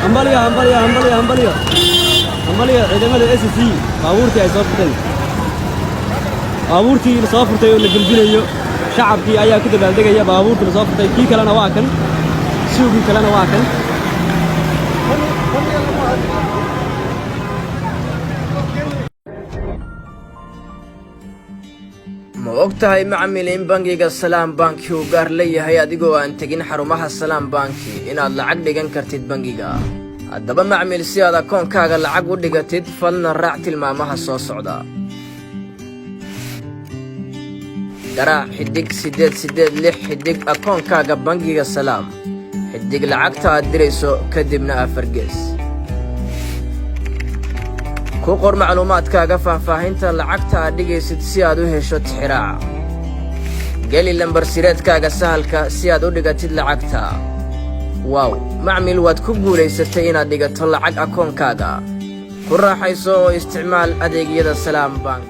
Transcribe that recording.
أمباليا أمباليا أمباليا أمباليا أمباليا عندما الأساسي بابورتي أي صافرتي بابورتي اللي صافرتي ولا قلبينيو شعبكي أيها كده بلدك أيها بابورتي اللي صافرتي كي كلنا واكن سوقي كلنا واكن ma ogtahay macmiil in bangiga Salaam Bank uu gaar leeyahay adigoo aan tagin xarumaha Salaam Bank inaad lacag dhigan kartid bangiga haddaba macmiil si aad akoonkaaga lacag u dhigatid falna raac tilmaamaha soo socda garaac xidig 886 xidig akoonkaaga bangiga Salaam xidig lacagta aad dirayso kadibna afar gees ku qor macluumaadkaaga faahfaahinta lacagta aad dhigaysid si aad u hesho tixraaca geli lambar sireedkaaga sahalka si aad u dhigatid lacagta wow macmiil waad ku guulaysatay inaad dhigato lacag akoonkaaga ku raaxayso oo isticmaal adeegyada Salaam Bank